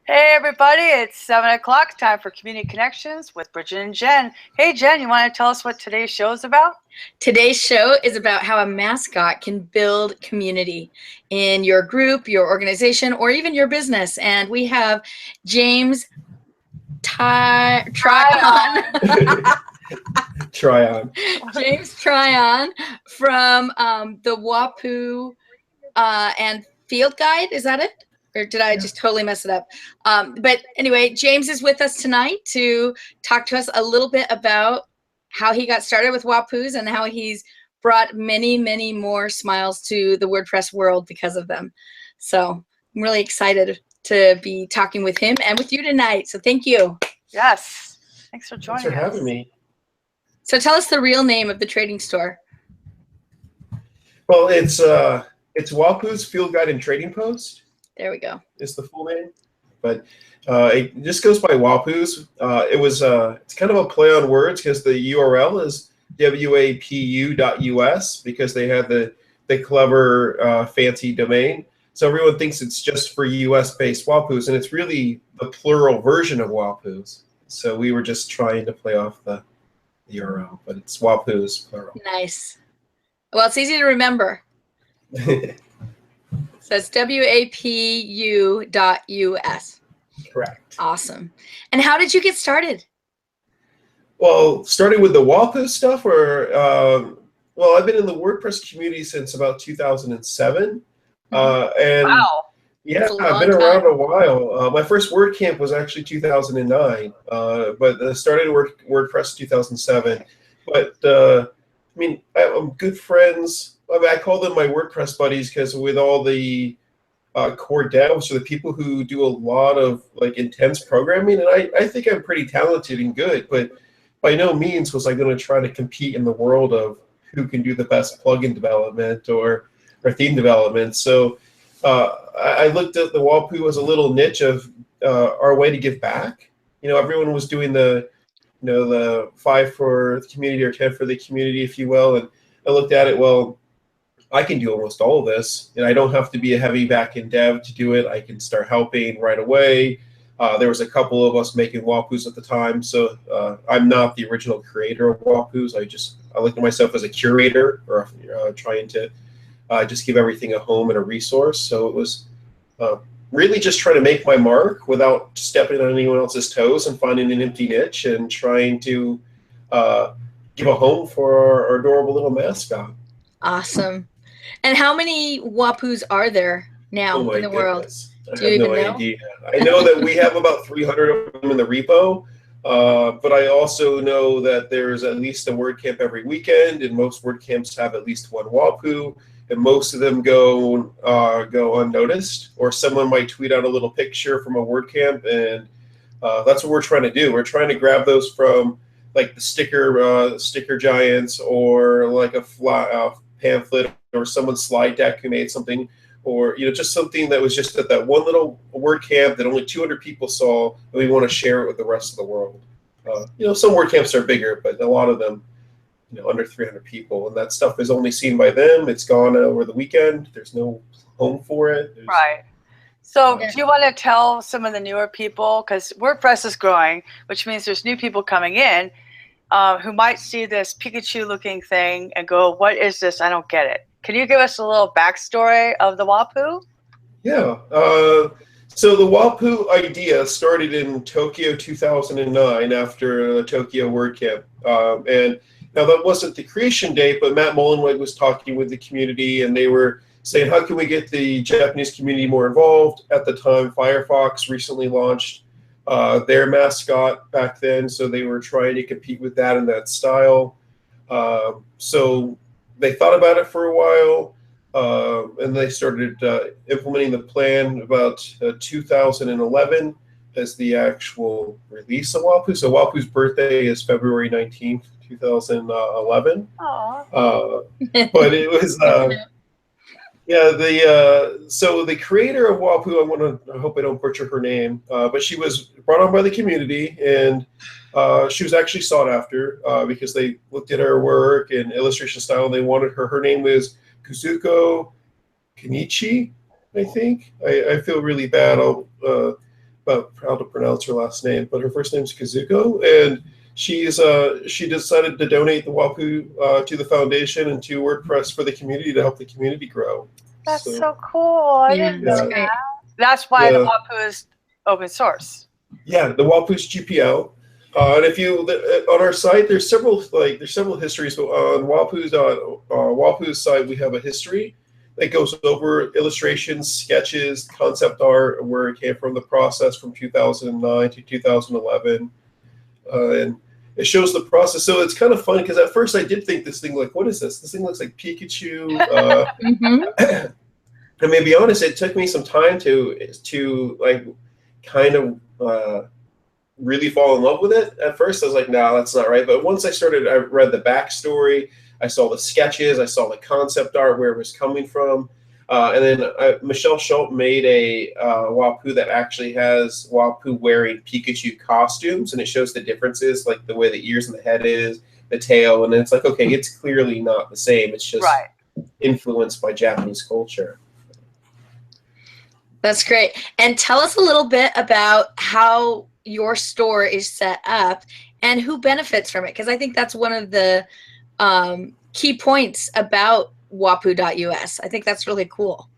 Hey everybody, it's 7 o'clock, time for Community Connections with Bridget and Jen. Hey Jen, you want to tell us what today's show is about? Today's show is about how a mascot can build community in your group, your organization, or even your business. And we have James Tryon. Tryon. James Tryon from the WPwatercooler and Field Guide. Is that it? Or did I just totally mess it up? But anyway, James is with us tonight to talk to us a little bit about how he got started with WPWs and how he's brought many, many more smiles to the WordPress world because of them. So I'm really excited to be talking with him and with you tonight. So thank you. Yes. Thanks for joining us. Thanks for having me. So tell us the real name of the trading store. Well, it's WPW's Field Guide and Trading Post. There we go. Is the full name, but it just goes by WPW's. It's kind of a play on words because the URL is WAPU.us because they had the clever fancy domain. So everyone thinks it's just for US-based WPWs, and it's really the plural version of WPW's. So we were just trying to play off the URL, but it's WPW's plural. Nice. Well, it's easy to remember. So it's WAPU.us. Correct. Awesome. And how did you get started? Well, starting with the WPW stuff, well, I've been in the WordPress community since about 2007. And wow. Yeah, I've been around a while. My first WordCamp was actually 2009, but I started WordPress 2007. But I mean, I'm good friends. I mean, I call them my WordPress buddies because with all the core devs or the people who do a lot of like intense programming, and I think I'm pretty talented and good, but by no means was I going to try to compete in the world of who can do the best plugin development or theme development. So I looked at the WPW as a little niche of our way to give back. You know, everyone was doing the 5 for the community or 10 for the community, if you will, and I looked at it, well, I can do almost all of this, and I don't have to be a heavy back-end dev to do it. I can start helping right away. There was a couple of us making WPWs at the time, so I'm not the original creator of WPWs. I look at myself as a curator or trying to just give everything a home and a resource. So it was really just trying to make my mark without stepping on anyone else's toes and finding an empty niche and trying to give a home for our adorable little mascot. Awesome. And how many WPWs are there now in the world? I have no idea. I know that we have about 300 of them in the repo, but I also know that there's at least a WordCamp every weekend, and most WordCamps have at least one WPW, and most of them go unnoticed, or someone might tweet out a little picture from a WordCamp, and that's what we're trying to do. We're trying to grab those from like the sticker giants, or like a pamphlet, or someone's slide deck who made something, or just something that was just at that one little WordCamp that only 200 people saw, and we want to share it with the rest of the world. Some WordCamps are bigger, but a lot of them, under 300 people, and that stuff is only seen by them. It's gone over the weekend. There's no home for it. Right. So do you want to tell some of the newer people, because WordPress is growing, which means there's new people coming in who might see this Pikachu-looking thing and go, what is this? I don't get it. Can you give us a little backstory of the WPW? Yeah. So the WPW idea started in Tokyo 2009 after the Tokyo WordCamp. And now that wasn't the creation date, but Matt Mullenweg was talking with the community, and they were saying, how can we get the Japanese community more involved? At the time, Firefox recently launched their Mascot back then, so they were trying to compete with that in that style. So they thought about it for a while, and they started implementing the plan about 2011 as the actual release of WPW. So WPW's birthday is February 19th, 2011. But it was so the creator of WPW, I hope I don't butcher her name, but she was brought on by the community, and she was actually sought after because they looked at her work and illustration style, and they wanted her. Her name was Kuzuko Kenichi, I think. I feel really bad. about how to pronounce her last name, but her first name's Kazuko, and she decided to donate the WAPU to the foundation and to WordPress for the community to help the community grow. That's so cool. I didn't know that. That's why the WAPU is open source. Yeah, the WAPU's GPL. And if you on our site, there's several histories. So on WAPU's site, we have a history that goes over illustrations, sketches, concept art, where it came from, the process from 2009 to 2011, and it shows the process. So it's kind of fun because at first I did think this thing, like, what is this? This thing looks like Pikachu. And to be honest, it took me some time to like kind of really fall in love with it. At first I was like, no, that's not right. But once I read the backstory, I saw the sketches, I saw the concept art, where it was coming from. And then Michelle Schultz made a WAPU that actually has WAPU wearing Pikachu costumes, and it shows the differences, like the way the ears and the head is, the tail, and then it's like, okay, it's clearly not the same. It's just influenced by Japanese culture. That's great. And tell us a little bit about how your store is set up and who benefits from it, because I think that's one of the key points about wapu.us. I think that's really cool.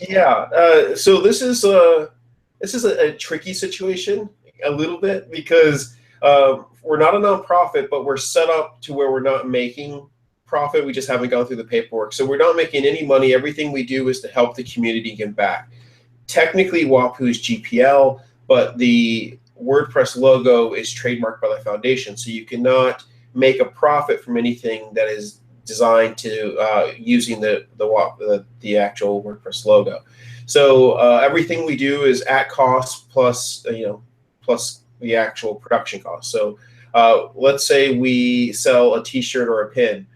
Yeah. So this is a tricky situation a little bit, because we're not a nonprofit, but we're set up to where we're not making profit. We just haven't gone through the paperwork. So we're not making any money. Everything we do is to help the community give back. Technically, WAPU is GPL, but the WordPress logo is trademarked by the foundation. So you cannot make a profit from anything that is designed to using the actual WordPress logo. So everything we do is at cost plus plus the actual production cost. So let's say we sell a T-shirt or a pin.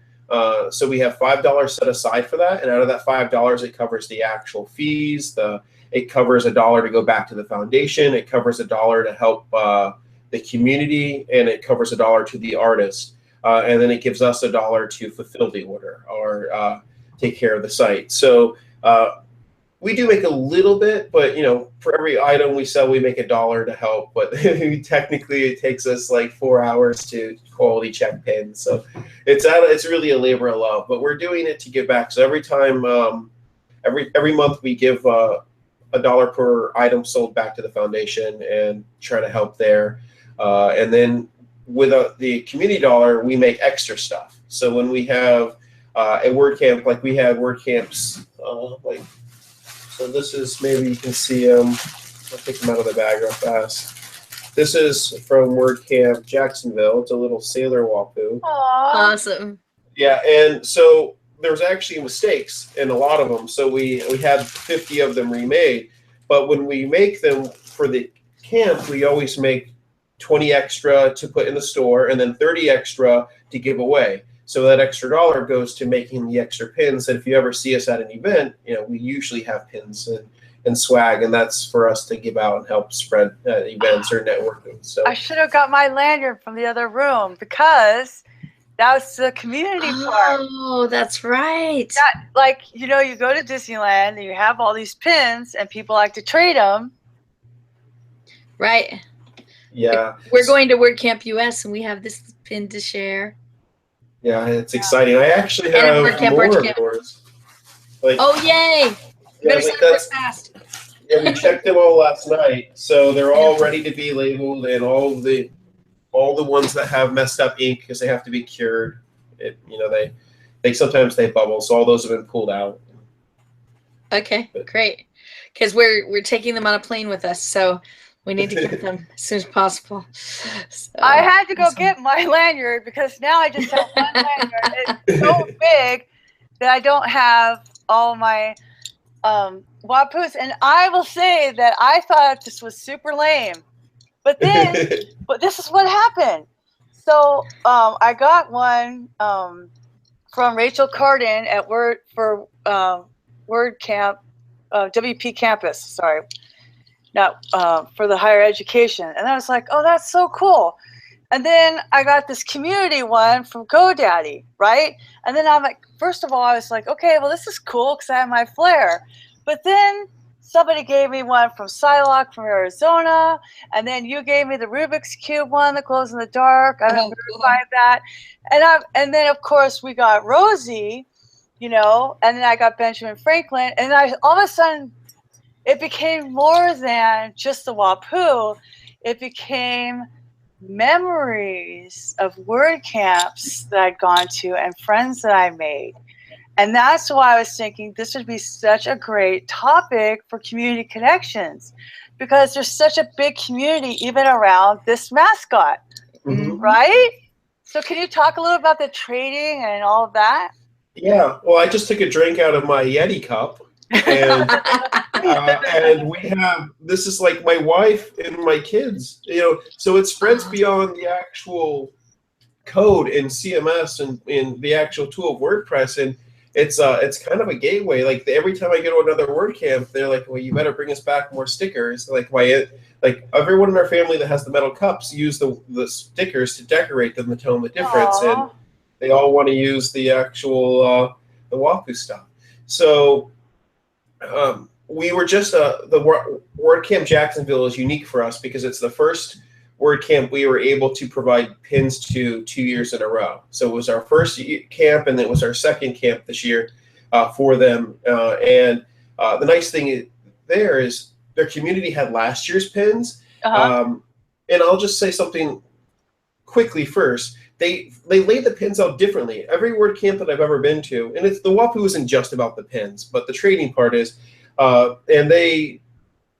So we have $5 set aside for that, and out of that $5, it covers the actual fees. It covers $1 to go back to the foundation. It covers $1 to help the community, and it covers $1 to the artist. And then it gives us $1 to fulfill the order or take care of the site. So we do make a little bit, but for every item we sell, we make $1 to help. But technically, it takes us like 4 hours to quality check pins. So it's really a labor of love. But we're doing it to give back. So every time, every month, we give $1 per item sold back to the foundation and try to help there. And then with the community dollar, we make extra stuff. So when we have a WordCamp, like we had WordCamps, so this is, maybe you can see them. I'll take them out of the bag real fast. This is from WordCamp Jacksonville. It's a little sailor WAPU. Awesome. Yeah, and so there's actually mistakes in a lot of them. So we had 50 of them remade. But when we make them for the camp, we always make 20 extra to put in the store and then 30 extra to give away. So that extra $1 goes to making the extra pins that if you ever see us at an event, we usually have pins and swag, and that's for us to give out and help spread events or networking. So I should have got my lanyard from the other room, because that was the community part. Oh, that's right. Like, you go to Disneyland and you have all these pins and people like to trade them. Right. Yeah. We're going to WordCamp US and we have this pin to share. Yeah, it's exciting. I actually have more of yours. Oh, yay. Yeah, fast. Yeah, we checked them all last night. So they're all ready to be labeled, and all the ones that have messed up ink, because they have to be cured, they sometimes bubble. So all those have been pulled out. Okay, great. Because we're taking them on a plane with us, so we need to get them as soon as possible. So, I had to go get my lanyard, because now I just have one lanyard. It's so big that I don't have all my WAPUs. And I will say that I thought this was super lame. But then, this is what happened. So I got one from Rachel Cardin at WordCamp, WP Campus, sorry. Not for the higher education. And I was like, oh, that's so cool. And then I got this community one from GoDaddy, right? And then I'm like, first of all, I was like, okay, well, this is cool because I have my Flair. But then somebody gave me one from Silock from Arizona, and then you gave me the Rubik's Cube one that glows in the dark. I haven't verified that. And then of course we got Rosie, you know, and then I got Benjamin Franklin, and all of a sudden it became more than just the WAPU. It became memories of WordCamps that I'd gone to and friends that I made. And that's why I was thinking this would be such a great topic for community connections, because there's such a big community even around this mascot, right? So can you talk a little about the trading and all of that? Yeah, well, I just took a drink out of my Yeti cup, and and we have, this is like my wife and my kids, you know, so it spreads beyond the actual code in CMS and in the actual tool of WordPress, and it's kind of a gateway. Like every time I go to another WordCamp, they're like, well, you better bring us back more stickers. Like everyone in our family that has the metal cups use the stickers to decorate them to tell them the difference. Aww. And they all want to use the actual the WAPU stuff. So we were just the WordCamp Jacksonville is unique for us because it's the first WordCamp we were able to provide pins to 2 years in a row. So it was our first camp, and it was our second camp this year for them. And the nice thing there is their community had last year's pins. And I'll just say something quickly first. They laid the pins out differently. Every WordCamp that I've ever been to, and the WAPU isn't just about the pins, but the trading part is, and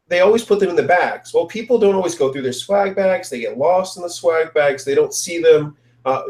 they always put them in the bags. Well, people don't always go through their swag bags. They get lost in the swag bags. They don't see them.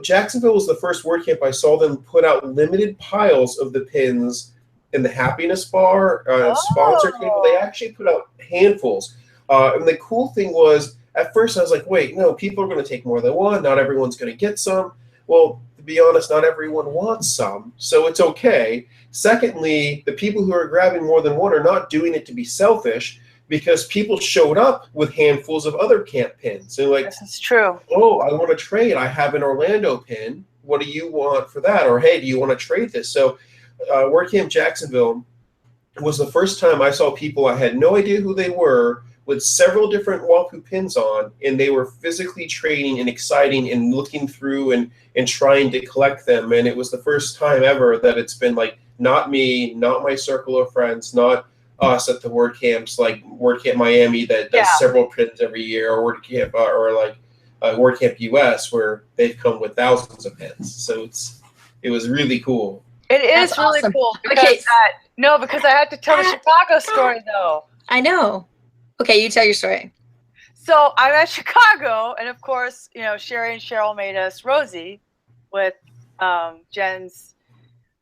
Jacksonville was the first WordCamp I saw them put out limited piles of the pins in the happiness bar, sponsor table. They actually put out handfuls. And the cool thing was, at first I was like, wait, no, people are going to take more than one. Not everyone's going to get some. Well, to be honest, not everyone wants some, so it's okay. Secondly, the people who are grabbing more than one are not doing it to be selfish, because people showed up with handfuls of other camp pins. And like, this is true. Oh, I want to trade. I have an Orlando pin. What do you want for that? Or, hey, do you want to trade this? So WordCamp Jacksonville was the first time I saw people I had no idea who they were with several different WAPU pins on, and they were physically trading and exciting and looking through and trying to collect them. And it was the first time ever that it's been like, not me, not my circle of friends, not us at the WordCamps like WordCamp Miami that does several pins every year, or WordCamp or like WordCamp US where they've come with thousands of pins. So it was really cool. It is That's really awesome. cool because because I had to tell the Chicago story though. I know. Okay, you tell your story. So I'm at Chicago, and of course, you know, Sherry and Cheryl made us Rosie with Jen's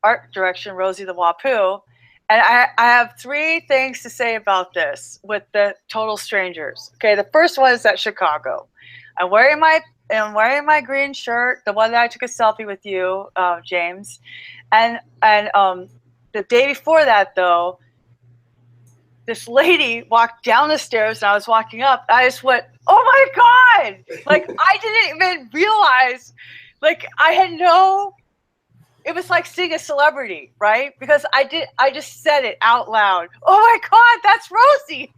art direction, Rosie the WAPU. And I have 3 things to say about this with the total strangers. Okay, the first one is at Chicago. I'm wearing my green shirt, the one that I took a selfie with you, James. And the day before that, though, this lady walked down the stairs, and I was walking up. I just went, "Oh my God!" Like I didn't even realize. Like I had no. It was like seeing a celebrity, right? Because I just said it out loud. "Oh my God, that's Rosie!"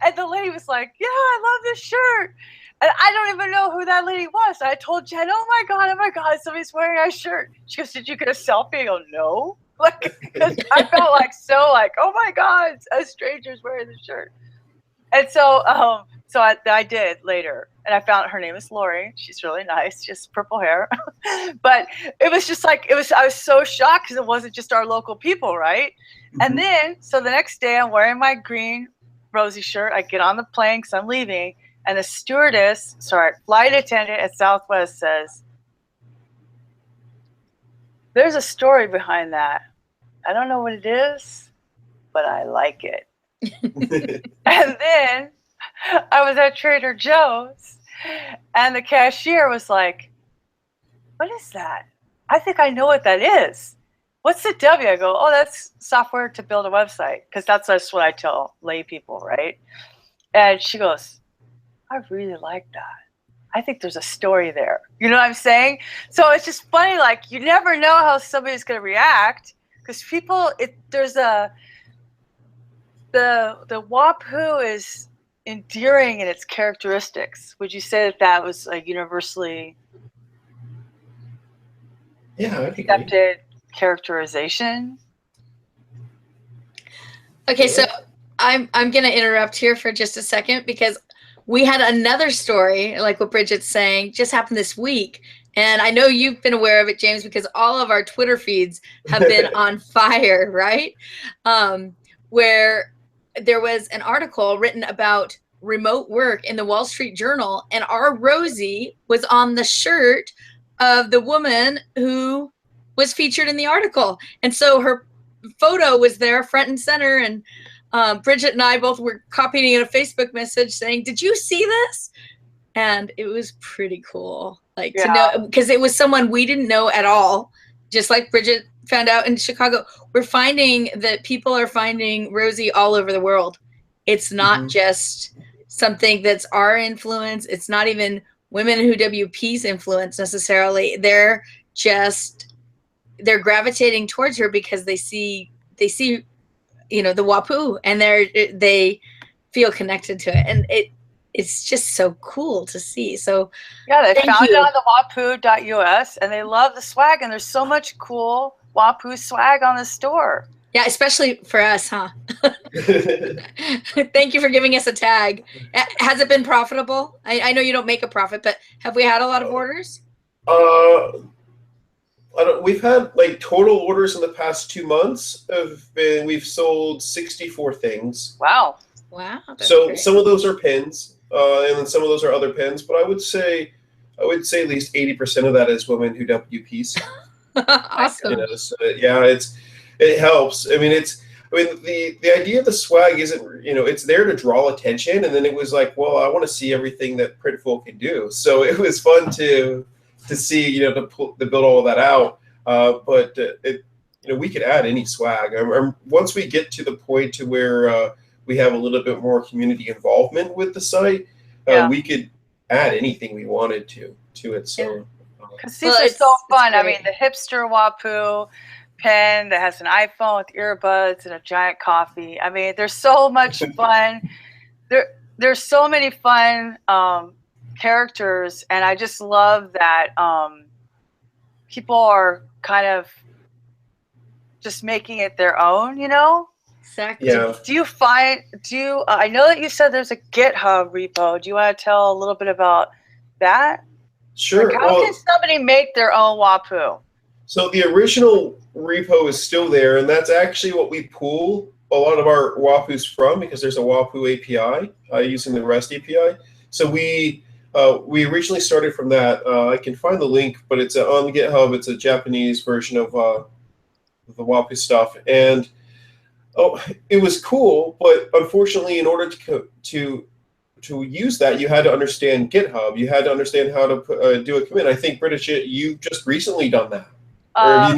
And the lady was like, "Yeah, I love this shirt." And I don't even know who that lady was. I told Jen, oh my God, somebody's wearing our shirt. She goes, "Did you get a selfie?" I go, "No." Like, because I felt like oh my God, a stranger's wearing the shirt. And so, I did later, and I found her name is Lori. She's really nice, just purple hair. But it was just like, I was so shocked because it wasn't just our local people, right? And then, so the next day I'm wearing my green Rosie shirt. I get on the plane because I'm leaving, and the flight attendant at Southwest says, "There's a story behind that. I don't know what it is, but I like it." And then I was at Trader Joe's, and the cashier was like, "What is that? I think I know what that is. What's the W?" I go, "Oh, that's software to build a website," because that's just what I tell lay people, right? And she goes, "I really like that. I think there's a story there." You know what I'm saying? So it's just funny, like you never know how somebody's going to react, because people, the WPWO is endearing in its characteristics. Would you say that that was a universally accepted characterization? Okay, so I'm going to interrupt here for just a second because we had another story, like what Bridget's saying, just happened this week. And I know you've been aware of it, James, because all of our Twitter feeds have been on fire, right? Where there was an article written about remote work in the Wall Street Journal, and our Rosie was on the shirt of the woman who was featured in the article. And so her photo was there front and center, and Bridget and I both were copying in a Facebook message saying, "Did you see this?" And it was pretty cool, like to know, because it was someone we didn't know at all. Just like Bridget found out in Chicago, we're finding that people are finding Rosie all over the world. It's not just something that's our influence. It's not even Women Who WP's influence necessarily. They're gravitating towards her because they see, you know, the WPWO, and they feel connected to it, and it's just so cool to see. So yeah, they found it on the WPWO.us, and they love the swag, and there's so much cool WPWO swag on the store. Yeah, especially for us, huh? Thank you for giving us a tag. Has it been profitable? I know you don't make a profit, but have we had a lot of orders? We've had like total orders in the past 2 months we've sold 64 things. Wow. So great. Some of those are pins, and then some of those are other pins, but I would say at least 80% of that is Women Who WPs. Awesome. You know, so it helps. I mean, the idea of the swag isn't, you know, it's there to draw attention, and then it was like, well, I want to see everything that Printful can do. So it was fun to see, you know, to build all of that out. But you know, we could add any swag. Once we get to the point to where we have a little bit more community involvement with the site, we could add anything we wanted to it. So because these are so fun. I mean, the hipster WPWO pen that has an iPhone with earbuds and a giant coffee. I mean, there's so much fun. There's so many fun characters, and I just love that people are kind of just making it their own, you know? Exactly. Yeah. I know that you said there's a GitHub repo. Do you want to tell a little bit about that? Sure. Like, how can somebody make their own WPWO? So the original repo is still there, and that's actually what we pull a lot of our WPWOs from, because there's a WPWO API using the REST API. So we originally started from that. I can find the link, but it's on GitHub. It's a Japanese version of the WPWO stuff, and it was cool. But unfortunately, in order to use that, you had to understand GitHub. You had to understand how to do a commit. I think, Bridget, you've just recently done that. Or have you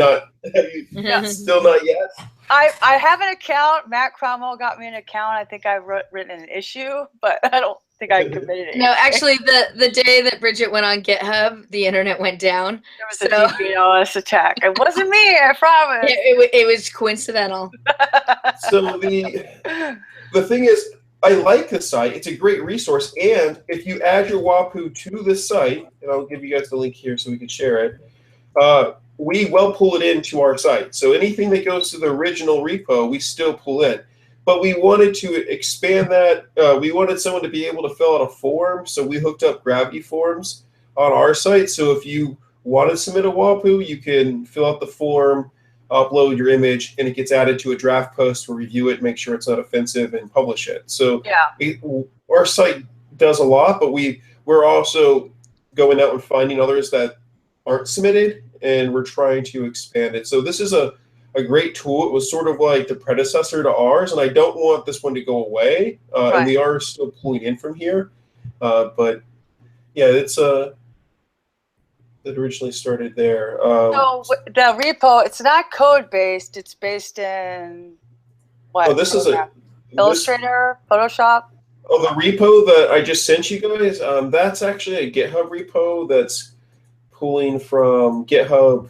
not? Still not yet? I have an account. Matt Cromwell got me an account. I think I've written an issue, but I don't think I committed it. No, actually, the day that Bridget went on GitHub, the internet went down. There was a DDoS attack. It wasn't me, I promise. It was coincidental. So the thing is, I like the site. It's a great resource, and if you add your WPWO to the site, and I'll give you guys the link here so we can share it, we pull it into our site. So anything that goes to the original repo, we still pull in. But we wanted to expand that. We wanted someone to be able to fill out a form, so we hooked up Gravity Forms on our site. So if you want to submit a WPWO, you can fill out the form, upload your image, and it gets added to a draft post. We'll review it, make sure it's not offensive, and publish it. So our site does a lot, but we're also going out and finding others that aren't submitted, and we're trying to expand it. So this is a great tool. It was sort of like the predecessor to ours, and I don't want this one to go away. And we are still pulling in from here. But yeah, it's it originally started there. So the repo, it's not code-based. It's based in what? Oh, this is Illustrator, Photoshop? Oh, the repo that I just sent you guys, that's actually a GitHub repo that's pulling from GitHub.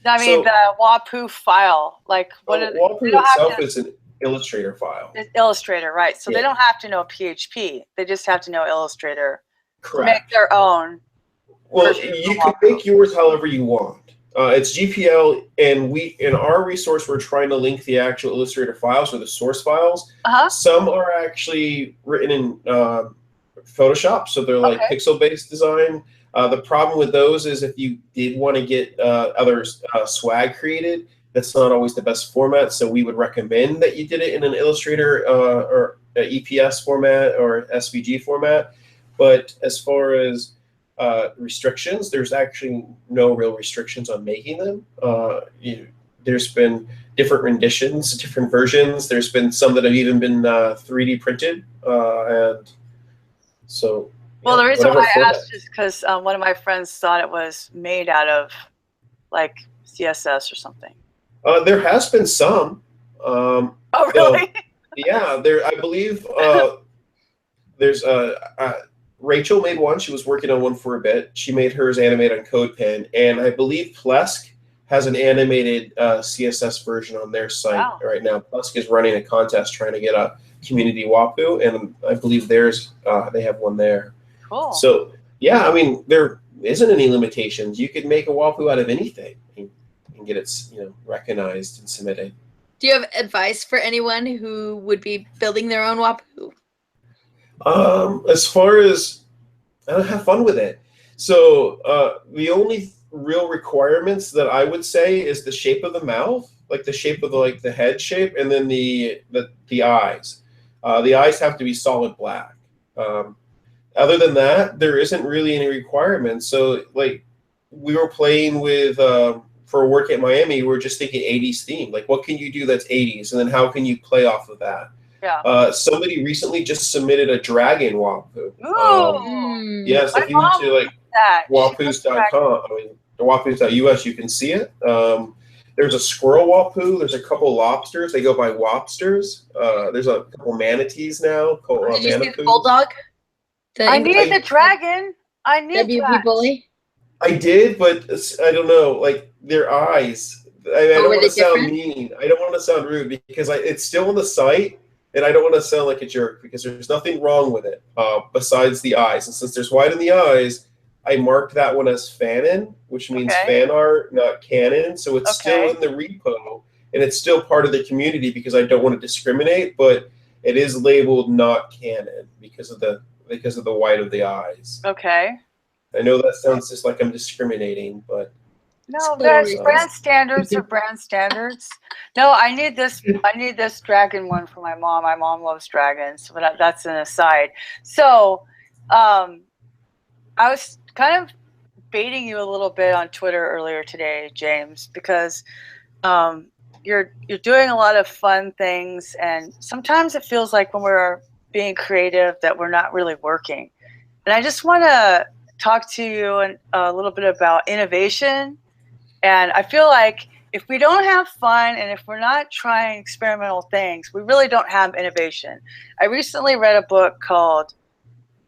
I mean, the WPWO file, like what? WPWO itself Illustrator file. It's Illustrator, right? So Yeah. they don't have to know PHP. They just have to know Illustrator. Correct. To make their own. Well, you can make yours however you want. It's GPL, and in our resource, we're trying to link the actual Illustrator files or the source files. Some are actually written in Photoshop, so they're like pixel-based design. The problem with those is if you did want to get other swag created, that's not always the best format. So we would recommend that you did it in an Illustrator or EPS format or SVG format. But as far as restrictions, there's actually no real restrictions on making them. There's been different renditions, different versions. There's been some that have even been 3D printed, and so. Well, the reason why I asked is because one of my friends thought it was made out of like CSS or something. There has been some. Oh, really? Yeah, I believe there's Rachel made one. She was working on one for a bit. She made hers animated on CodePen, and I believe Plesk has an animated CSS version on their site right now. Plesk is running a contest trying to get a community WAPU, and I believe theirs they have one there. Cool. So yeah, I mean there isn't any limitations. You could make a WAPU out of anything and get it recognized and submitted. Do you have advice for anyone who would be building their own WAPU? As far as have fun with it. So the only real requirements that I would say is the shape of the mouth, like the shape of the head shape, and then the eyes. The eyes have to be solid black. Other than that, there isn't really any requirements. So like we were playing with for a work at Miami, we were just thinking 80s theme. Like what can you do that's 80s, and then how can you play off of that? Yeah. Somebody recently just submitted a dragon WAPU. Yes, if you went to like wapus.com, I mean wapus.us, you can see it. There's a squirrel WAPU. There's a couple lobsters. They go by Wopsters. There's a couple manatees now called Did you see the bulldog? I need the dragon. I need WP Bully. I did, but I don't know. Like their eyes. I don't want to sound mean. I don't want to sound rude because it's still on the site. And I don't want to sound like a jerk because there's nothing wrong with it besides the eyes. And since there's white in the eyes, I marked that one as fanon, which means fan art, not canon. So it's still in the repo, and it's still part of the community because I don't want to discriminate. But it is labeled not canon because of the white of the eyes. Okay. I know that sounds just like I'm discriminating, but. No, brand standards are brand standards. No, I need this dragon one for my mom. My mom loves dragons, but that's an aside. So, I was kind of baiting you a little bit on Twitter earlier today, James, because you're doing a lot of fun things, and sometimes it feels like when we're being creative that we're not really working. And I just want to talk to you a little bit about innovation. And I feel like if we don't have fun and if we're not trying experimental things, we really don't have innovation. I recently read a book called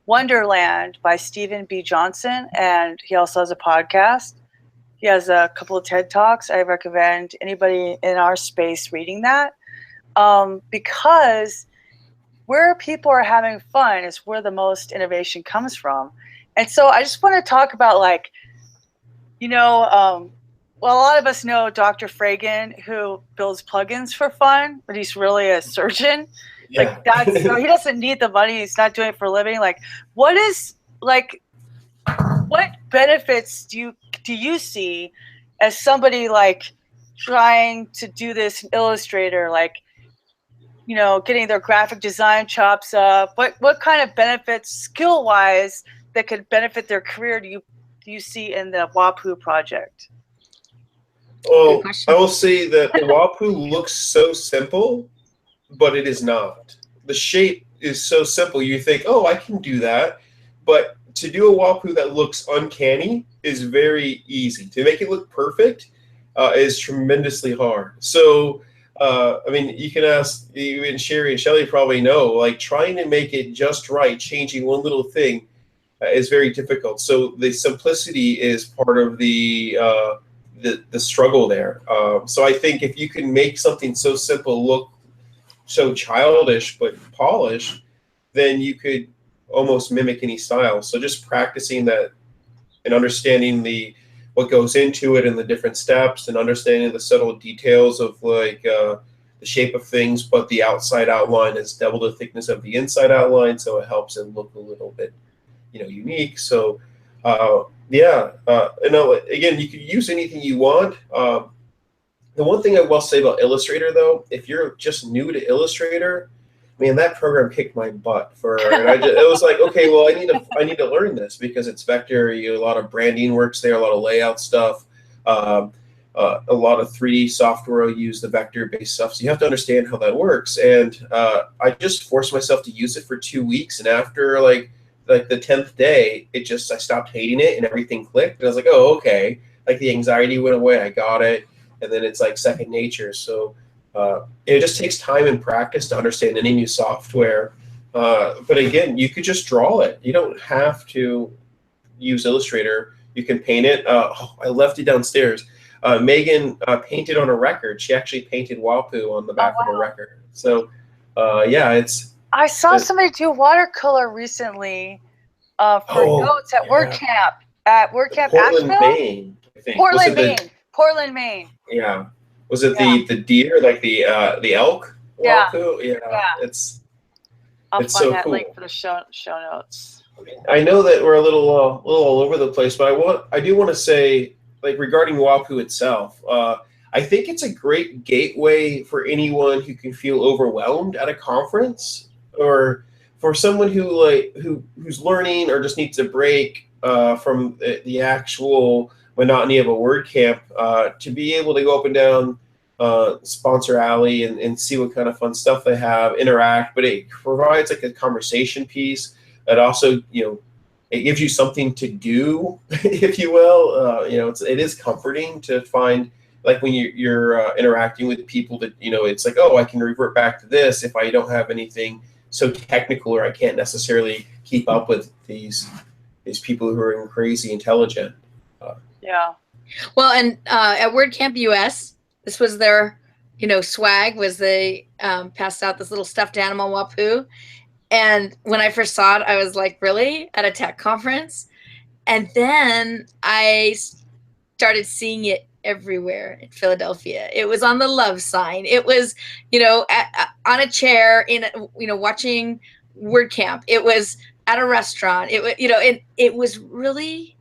Wonderland by Stephen B. Johnson, and he also has a podcast. He has a couple of TED Talks. I recommend anybody in our space reading that because where people are having fun is where the most innovation comes from. And so I just want to talk about well, a lot of us know Dr. Fragan, who builds plugins for fun, but he's really a surgeon. Yeah. So he doesn't need the money. He's not doing it for a living. What benefits do you see as somebody trying to do this in Illustrator, getting their graphic design chops up? What kind of benefits skill-wise that could benefit their career do you see in the WAPU project? Well, I will say that the WAPU looks so simple, but it is not. The shape is so simple. You think, oh, I can do that. But to do a WAPU that looks uncanny is very easy. To make it look perfect is tremendously hard. So, you can ask, even Sherry and Shelly probably know, trying to make it just right, changing one little thing is very difficult. So the simplicity is part of the struggle there. So I think if you can make something so simple look so childish but polished, then you could almost mimic any style. So just practicing that and understanding what goes into it and the different steps, and understanding the subtle details of like the shape of things, but the outside outline is double the thickness of the inside outline, so it helps it look a little bit, unique. So again, you could use anything you want. The one thing I will say about Illustrator, though, if you're just new to Illustrator, man, that program kicked my butt and it was like, okay, well, I need to learn this because it's vector. A lot of branding works there, a lot of layout stuff, a lot of 3D software will use the vector-based stuff. So you have to understand how that works. And I just forced myself to use it for 2 weeks, and after like the 10th day, I stopped hating it and everything clicked. And I was like, oh, okay. Like the anxiety went away. I got it. And then it's like second nature. So it just takes time and practice to understand any new software. But again, you could just draw it. You don't have to use Illustrator. You can paint it. I left it downstairs. Megan painted on a record. She actually painted WPU on the back of a record. So I saw somebody do watercolor recently for notes at WordCamp. At WordCamp Portland, Asheville? Maine, I think. Portland, Maine. Yeah. Was it the deer, like the elk? Yeah. Yeah. I'll it's find so that cool. link for the show notes. I know that we're a little all over the place, but I do want to say, like, regarding WPU itself, I think it's a great gateway for anyone who can feel overwhelmed at a conference, or for someone who's learning or just needs a break from the actual monotony of a WordCamp, to be able to go up and down Sponsor Alley and see what kind of fun stuff they have, interact, but it provides like a conversation piece that also, it gives you something to do, if you will. It is comforting to find, like, when you're interacting with people that, it's like, oh, I can revert back to this if I don't have anything so technical, or I can't necessarily keep up with these people who are crazy intelligent. Yeah. Well, and at WordCamp US, this was their, swag, was they passed out this little stuffed animal WPU. And when I first saw it, I was like, really? At a tech conference? And then I started seeing it everywhere in Philadelphia. It was on the love sign. It was, on a chair in, watching WordCamp. It was at a restaurant. It was, it was really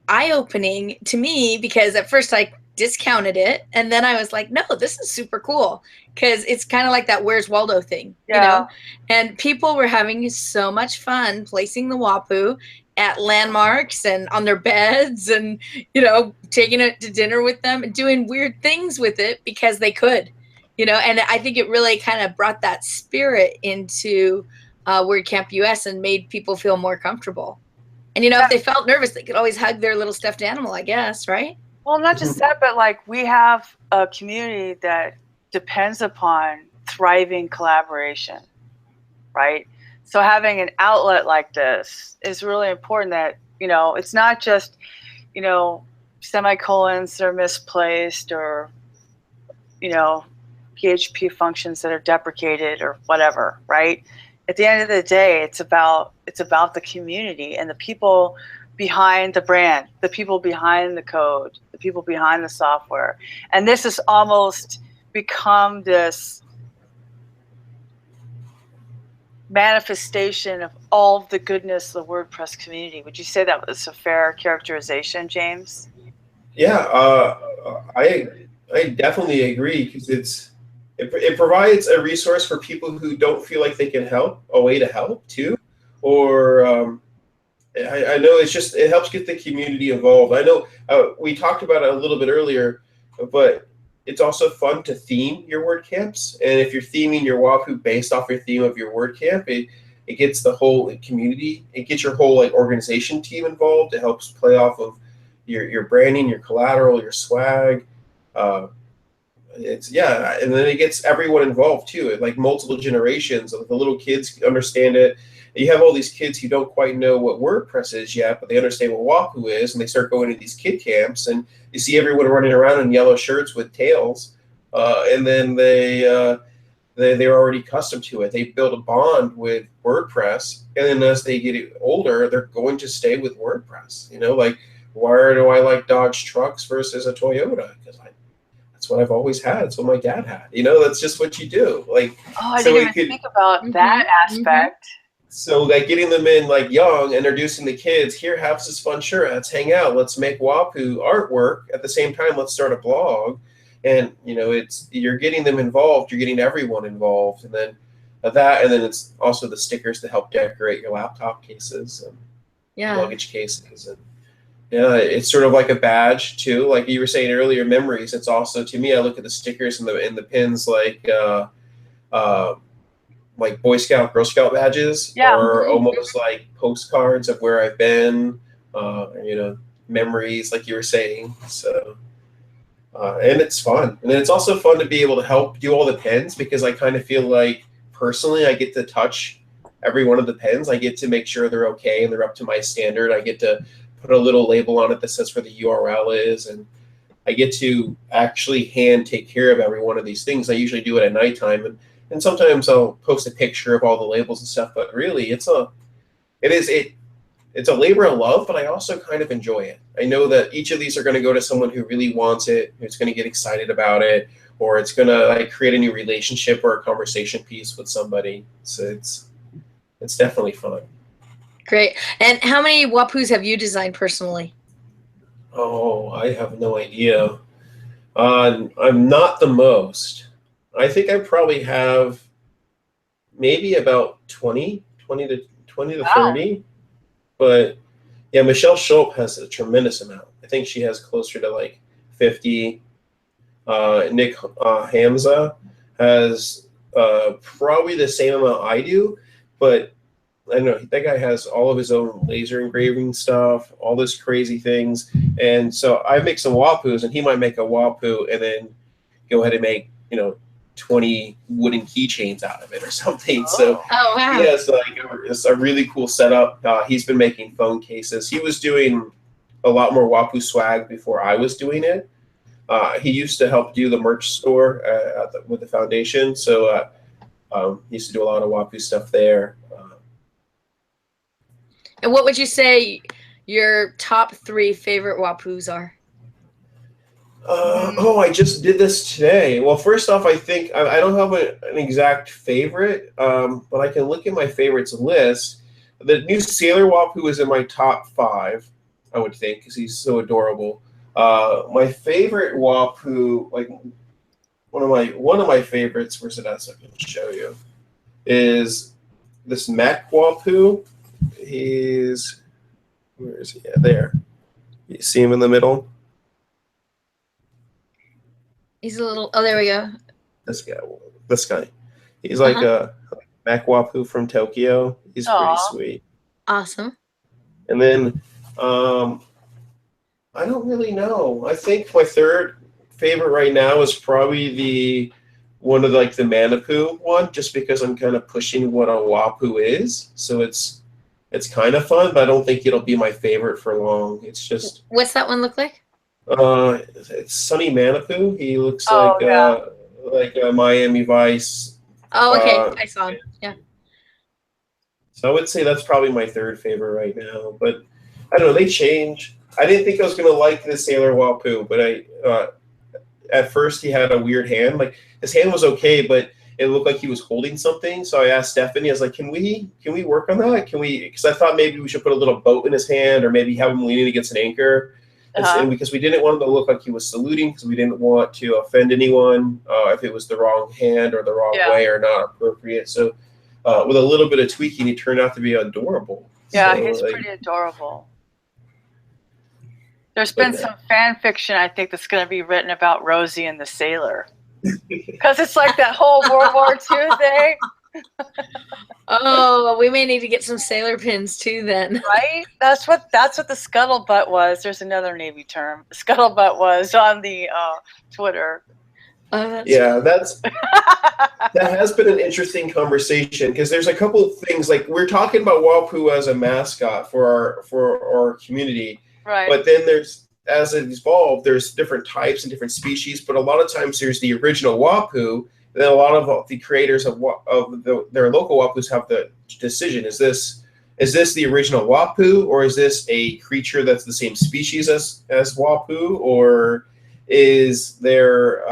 eye-opening to me, because at first I discounted it, and then I was like, no, this is super cool, because it's kind of like that Where's Waldo thing, and people were having so much fun placing the WPU at landmarks and on their beds, and taking it to dinner with them and doing weird things with it because they could, and I think it really kind of brought that spirit into WordCamp US and made people feel more comfortable. And, if they felt nervous, they could always hug their little stuffed animal, I guess, right? Well, not just that, but like, we have a community that depends upon thriving collaboration, right? So having an outlet like this is really important, that, it's not just, semicolons that are misplaced, or, PHP functions that are deprecated or whatever, right? At the end of the day, it's about the community and the people behind the brand, the people behind the code, the people behind the software. And this has almost become this manifestation of all the goodness of the WordPress community. Would you say that was a fair characterization, James? Yeah, I definitely agree, because it provides a resource for people who don't feel like they can help, a way to help too. Or I know it helps get the community involved. I know we talked about it a little bit earlier, but it's also fun to theme your WordCamps. And if you're theming your WPU based off your theme of your WordCamp, it gets the whole community, it gets your whole organization team involved. It helps play off of your branding, your collateral, your swag. And then it gets everyone involved too. Like multiple generations of the little kids understand it. You have all these kids who don't quite know what WordPress is yet, but they understand what WPU is, and they start going to these kid camps, and you see everyone running around in yellow shirts with tails, and then they they're already accustomed to it. They build a bond with WordPress, and then as they get older, they're going to stay with WordPress. Like, why do I like Dodge trucks versus a Toyota? Because that's what I've always had. It's what my dad had. That's just what you do. Like, I didn't even think about that aspect. So like getting them in like young, introducing the kids, here, have this fun shirt, let's hang out, let's make WAPU artwork. At the same time, let's start a blog. And you're getting them involved, you're getting everyone involved. And then and then it's also the stickers to help decorate your laptop cases and luggage cases. And it's sort of like a badge too. Like you were saying earlier, memories. It's also, to me, I look at the stickers and the pins like Boy Scout, Girl Scout badges, or almost like postcards of where I've been, memories, like you were saying. So, and it's fun. And then it's also fun to be able to help do all the pins, because I kind of feel like personally I get to touch every one of the pins. I get to make sure they're okay and they're up to my standard. I get to put a little label on it that says where the URL is, and I get to actually hand take care of every one of these things. I usually do it at nighttime, and sometimes I'll post a picture of all the labels and stuff, but really it's a labor of love, but I also kind of enjoy it. I know that each of these are going to go to someone who really wants it, who's going to get excited about it, or it's going to like create a new relationship or a conversation piece with somebody. So it's definitely fun. Great. And how many WAPUs have you designed personally? Oh, I have no idea. I'm not the most. I think I probably have maybe about 20 to 30. But yeah, Michelle Schulp has a tremendous amount. I think she has closer to like 50. Nick Hamza has probably the same amount I do, but I don't know, that guy has all of his own laser engraving stuff, all this crazy things. And so I make some WAPUs, and he might make a WAPU and then go ahead and make, 20 wooden keychains out of it or something. So wow. Yeah, it's a really cool setup. He's been making phone cases. He was doing a lot more WAPU swag before I was doing it. He used to help do the merch store with the foundation. So he used to do a lot of WAPU stuff there. And what would you say your top 3 favorite WAPUs are? I just did this today. Well, first off, I think I don't have an exact favorite, but I can look at my favorites list. The new Sailor WAPU is in my top 5, I would think, because he's so adorable. My favorite WAPU, like one of my favorites, where's it at? So I can show you, is this Mac WAPU. Where is he? Yeah, there. You see him in the middle? He's a little, there we go. This guy. He's like a Mac WAPU from Tokyo. He's pretty sweet. Awesome. And then, I don't really know. I think my third favorite right now is probably one of the Manipu one, just because I'm kind of pushing what a WAPU is. So it's kind of fun, but I don't think it'll be my favorite for long. It's just. What's that one look like? It's Sunny Manipu. He looks like a Miami Vice. Oh, okay. I saw him. Yeah. So I would say that's probably my third favorite right now. But I don't know. They change. I didn't think I was gonna like the Sailor WAPU, but at first he had a weird hand. Like his hand was okay, but it looked like he was holding something. So I asked Stephanie, I was like, can we work on that? Because I thought maybe we should put a little boat in his hand, or maybe have him leaning against an anchor. And because we didn't want him to look like he was saluting, because we didn't want to offend anyone if it was the wrong hand or the wrong way or not appropriate. So with a little bit of tweaking, he turned out to be adorable. Yeah, so, he's pretty adorable. There's been some fan fiction, I think, that's going to be written about Rosie and the Sailor. Because it's like that whole World War II thing. Oh, we may need to get some sailor pins too then. Right? That's what the scuttlebutt was. There's another Navy term. Scuttlebutt was on the Twitter. That has been an interesting conversation, because there's a couple of things, like we're talking about WAPU as a mascot for our community. Right. But then as it evolved, there's different types and different species, but a lot of times there's the original WAPU, then a lot of the creators of their local wapus have the decision: is this the original wapu, or is this a creature that's the same species as wapu, or is there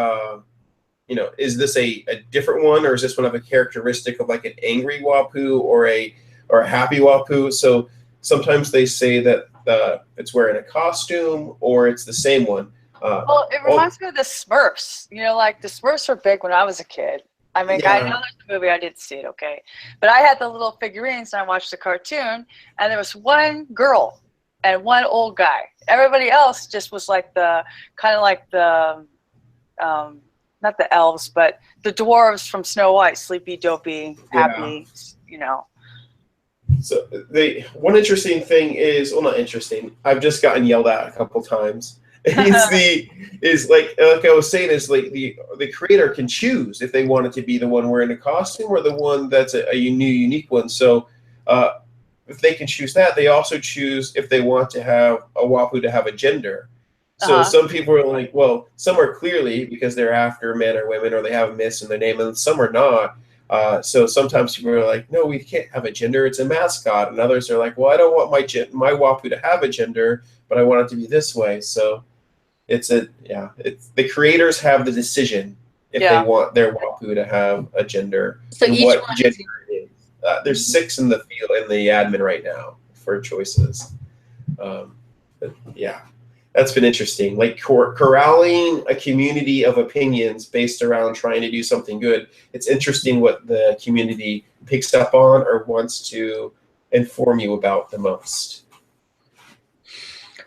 is this a different one, or is this one of a characteristic of like an angry wapu or a happy wapu? So sometimes they say that it's wearing a costume, or it's the same one. Well, it reminds me of the Smurfs. Like the Smurfs were big when I was a kid. I mean, Yeah. I know there's a movie, I didn't see it, okay? But I had the little figurines and I watched the cartoon, and there was one girl and one old guy. Everybody else just was like the, kind of like the, not the elves, but the dwarves from Snow White, sleepy, dopey, happy, So one interesting thing is, well, not interesting, I've just gotten yelled at a couple times. is like I was saying, is like the creator can choose if they want it to be the one wearing a costume or the one that's a unique one. So if they can choose that, they also choose if they want to have a wapu to have a gender. So some people are like, well, some are clearly because they're after men or women, or they have a miss in their name, and some are not. So sometimes people are like, no, we can't have a gender, it's a mascot. And others are like, well, I don't want my wapu to have a gender, but I want it to be this way. So it's the creators have the decision if they want their wapu to have a gender. So and each what one gender it is. There's 6 in the field in the admin right now for choices. But yeah, that's been interesting. Like corralling a community of opinions based around trying to do something good. It's interesting what the community picks up on or wants to inform you about the most.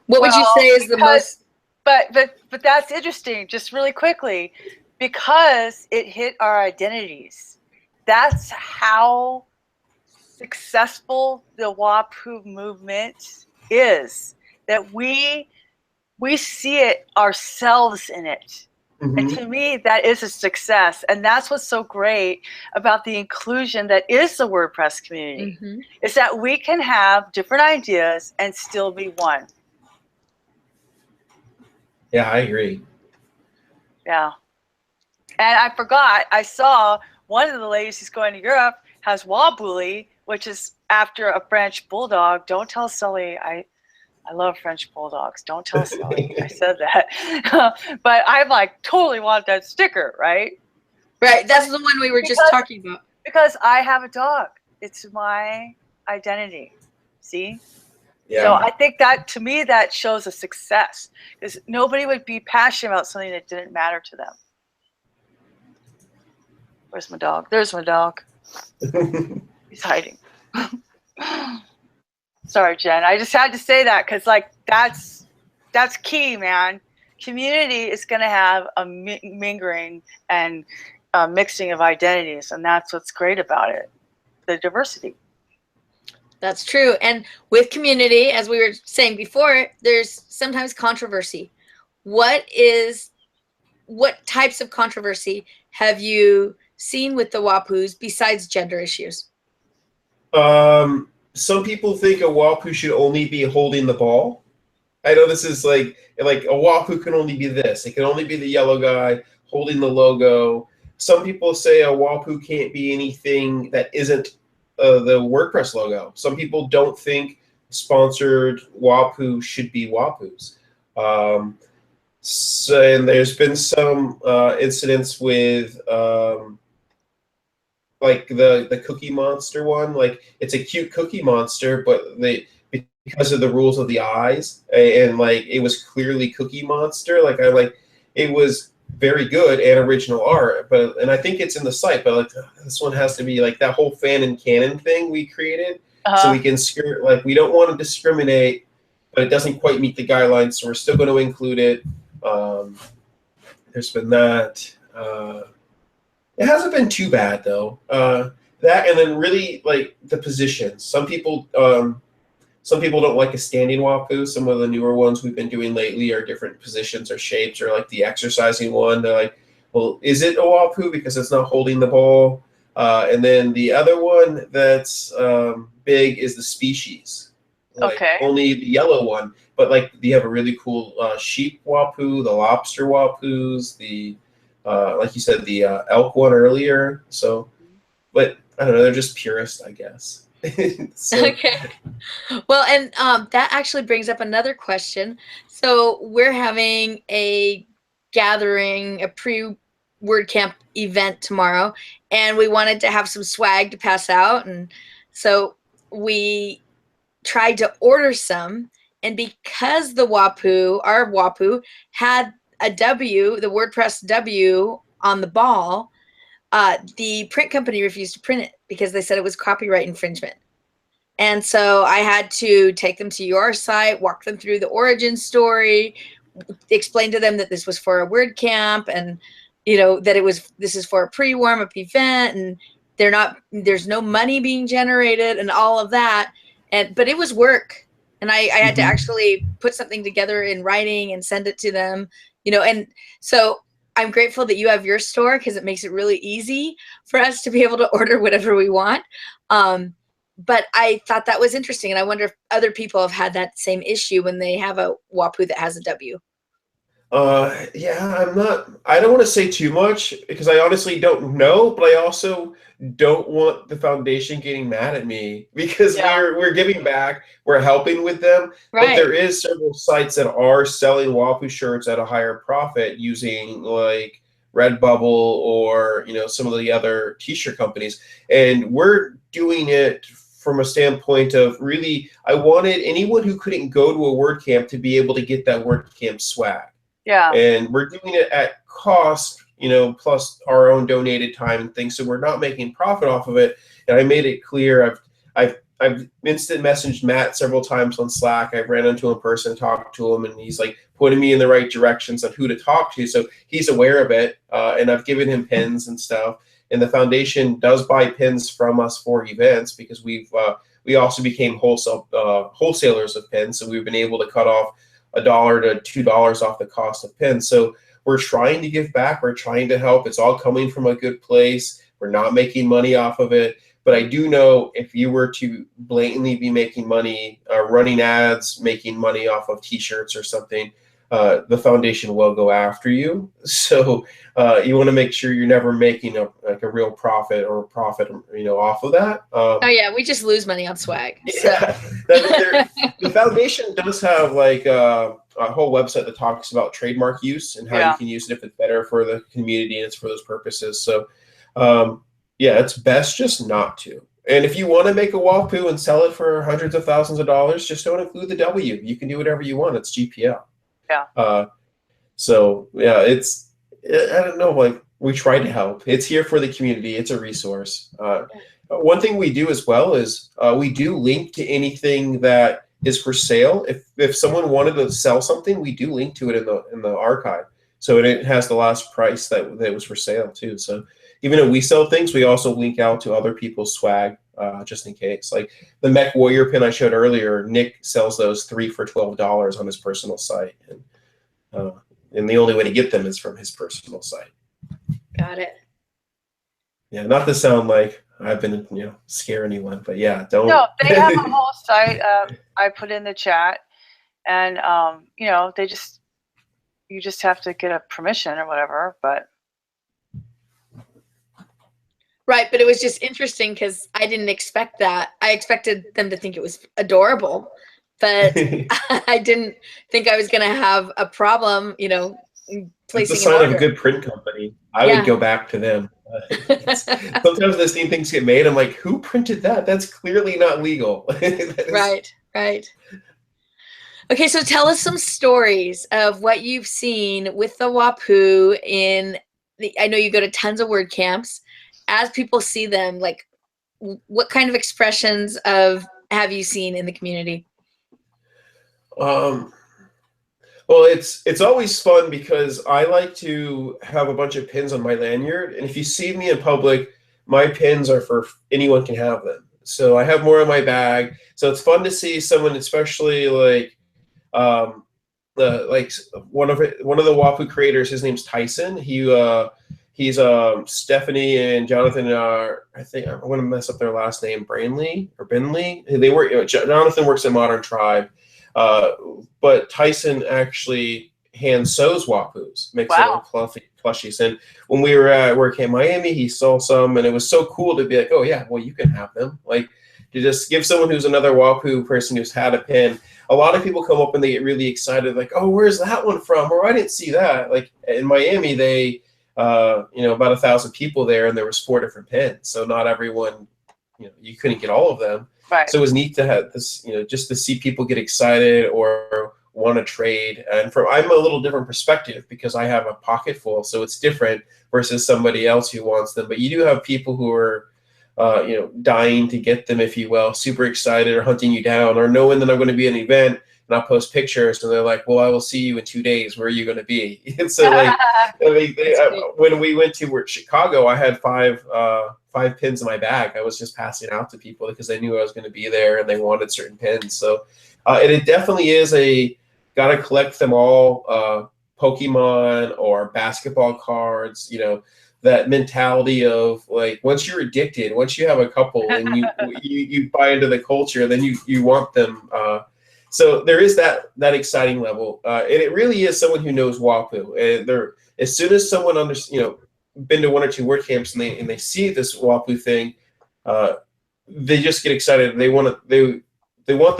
What would you say is the most? But that's interesting. Just really quickly, because it hit our identities. That's how successful the WAPU movement is. That we see it ourselves in it. Mm-hmm. And to me, that is a success. And that's what's so great about the inclusion that is the WordPress community, is that we can have different ideas and still be one. Yeah, I agree. Yeah. And I forgot, I saw one of the ladies who's going to Europe has Wabuli, which is after a French bulldog. Don't tell Sully I love French bulldogs. Don't tell Sully I said that. But I like totally want that sticker, right? Right. That's the one we were just talking about. Because I have a dog. It's my identity. See? Yeah. So I think that, to me, that shows a success, because nobody would be passionate about something that didn't matter to them. Where's my dog? There's my dog. He's hiding. Sorry, Jen. I just had to say that because, like, that's key, man. Community is going to have a mingling and mixing of identities, and that's what's great about it, the diversity. That's true. And with community, as we were saying before, there's sometimes controversy. What types of controversy have you seen with the WAPUs besides gender issues? Some people think a wapu should only be holding the ball. I know this is like a wapu can only be this. It can only be the yellow guy holding the logo. Some people say a wapu can't be anything that isn't the WordPress logo. Some people don't think sponsored wapu should be wapus. And there's been some incidents with like the Cookie Monster one. Like, it's a cute Cookie Monster, but because of the rules of the eyes, and like it was clearly Cookie Monster. It was very good and original art, and I think it's in the site, but like this one has to be like that whole fan and cannon thing we created, so we can we don't want to discriminate, but it doesn't quite meet the guidelines, so we're still going to include it. There's been that. It hasn't been too bad though. That, and then really like the positions. Some people don't like a standing wapu. Some of the newer ones we've been doing lately are different positions or shapes, or like the exercising one. They're like, well, is it a wapu because it's not holding the ball? And then the other one that's big is the species. Like, only the yellow one, but like you have a really cool sheep wapu, the lobster wapus, the like you said, the elk one earlier. So, but I don't know, they're just purists, I guess. So, Okay. Well, and that actually brings up another question. So we're having a gathering, a pre-WordCamp event tomorrow, and we wanted to have some swag to pass out. And so we tried to order some. And because the our WAPU, had a W, the WordPress W on the ball, the print company refused to print it because they said it was copyright infringement. And so I had to take them to your site, walk them through the origin story, explain to them that this was for a WordCamp, and that this is for a pre-warm-up event, and there's no money being generated and all of that. But it was work, and I had to actually put something together in writing and send it to them, and so I'm grateful that you have your store, because it makes it really easy for us to be able to order whatever we want. But I thought that was interesting, and I wonder if other people have had that same issue when they have a WAPU that has a W. Yeah, I don't want to say too much because I honestly don't know, but I also don't want the foundation getting mad at me because we're giving back, we're helping with them, right. But there is several sites that are selling WAPU shirts at a higher profit using like Redbubble or some of the other t-shirt companies, and we're doing it from a standpoint of really, I wanted anyone who couldn't go to a WordCamp to be able to get that WordCamp swag. Yeah. And we're doing it at cost, plus our own donated time and things. So we're not making profit off of it. And I made it clear. I've instant messaged Matt several times on Slack. I ran into him in person, talked to him, and he's like pointing me in the right directions on who to talk to. So he's aware of it. And I've given him pins and stuff. And the foundation does buy pins from us for events because we also became wholesalers of pins. So we've been able to cut off $1 to $2 off the cost of pins. So we're trying to give back. We're trying to help. It's all coming from a good place. We're not making money off of it. But I do know if you were to blatantly be making money, running ads, making money off of t-shirts or something, the foundation will go after you. So you want to make sure you're never making a real profit off of that. Oh yeah, we just lose money on swag. Yeah. The foundation does have like a whole website that talks about trademark use and how you can use it if it's better for the community and it's for those purposes. So yeah, it's best just not to. And if you want to make a WAPU and sell it for hundreds of thousands of dollars, just don't include the W. You can do whatever you want. It's GPL. Yeah. So yeah, I don't know, like we try to help. It's here for the community. It's a resource. One thing we do as well is we do link to anything that is for sale. If someone wanted to sell something, we do link to it in the archive. So it has the last price that was for sale too. So even if we sell things, we also link out to other people's swag just in case. Like the Mech Warrior pin I showed earlier, Nick sells those 3 for $12 on his personal site. And the only way to get them is from his personal site. Got it. Yeah, not to sound like I've been, scare anyone, but yeah, don't. No, they have a whole site I put in the chat, and you just have to get a permission or whatever, but. Right, but it was just interesting because I didn't expect that. I expected them to think it was adorable, but I didn't think I was going to have a problem, placing it's a sign of a good print company. I would go back to them. Sometimes the same things get made. I'm like, who printed that? That's clearly not legal. Right. Okay, so tell us some stories of what you've seen with the WAPU I know you go to tons of WordCamps. As people see them, like what kind of expressions have you seen in the community? Well, it's always fun because I like to have a bunch of pins on my lanyard, and if you see me in public, my pins are for anyone can have them. So I have more in my bag. So it's fun to see someone, especially like one of the WAPU creators. His name's Tyson. He's Stephanie and Jonathan I think I'm going to mess up their last name, Branley or Benley. Jonathan works at Modern Tribe, but Tyson actually hand sews WAPUs, makes little fluffy plushies. And when we were at WordCamp Miami, he saw some, and it was so cool to be like, oh yeah, well, you can have them. Like, to just give someone who's another WPU person who's had a pin. A lot of people come up and they get really excited, like, oh, where's that one from? Or I didn't see that. Like in Miami, they, you know, about 1,000 people there, and there was 4 different pins. So not everyone, you know, you couldn't get all of them. Right. So it was neat to have this, you know, just to see people get excited or want to trade. And I'm a little different perspective because I have a pocket full, so it's different versus somebody else who wants them. But you do have people who are, you know, dying to get them, if you will, super excited, or hunting you down, or knowing that I'm going to be at an event and I'll post pictures and they're like, well, I will see you in 2 days. Where are you going to be? And so like, when we went to Chicago, I had 5 pins in my bag. I was just passing out to people because they knew I was going to be there and they wanted certain pins. So, and it definitely is got to collect them all, Pokemon or basketball cards, you know, that mentality of like, once you're addicted, once you have a couple and you buy into the culture, then you want them. So there is that exciting level, and it really is someone who knows WPU. And they're, as soon as someone been to 1 or 2 WordCamps and they see this WPU thing, they just get excited. They want the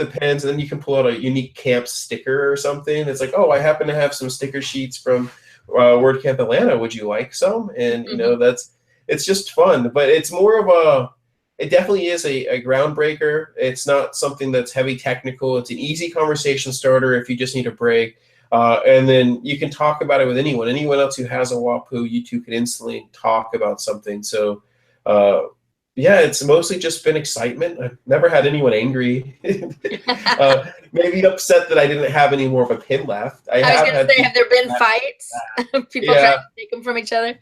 pens, and then you can pull out a unique camp sticker or something. It's like, oh, I happen to have some sticker sheets from WordCamp Atlanta. Would you like some? And you know, it's just fun. But it's more of it definitely is a groundbreaker. It's not something that's heavy technical. It's an easy conversation starter if you just need a break. And then you can talk about it with anyone else who has a WPU. You two can instantly talk about something. So yeah, it's mostly just been excitement. I've never had anyone angry. Maybe upset that I didn't have any more of a pin left. I was going to say, have there been fights? People trying to take them from each other?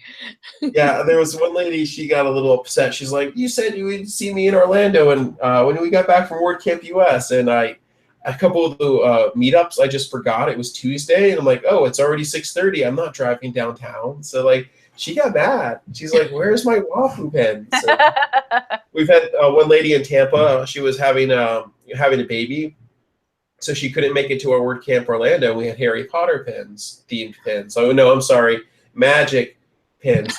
Yeah, there was one lady, she got a little upset. She's like, you said you would see me in Orlando, and when we got back from WordCamp US, and a couple of the meetups, I just forgot it was Tuesday, and I'm like, oh, it's already 6:30. I'm not driving downtown. So like, she got mad. She's like, where's my WPU pen? So we've had one lady in Tampa. She was having a baby, so she couldn't make it to our WordCamp Orlando. We had Harry Potter pins, themed pins. Oh no, I'm sorry, magic pins.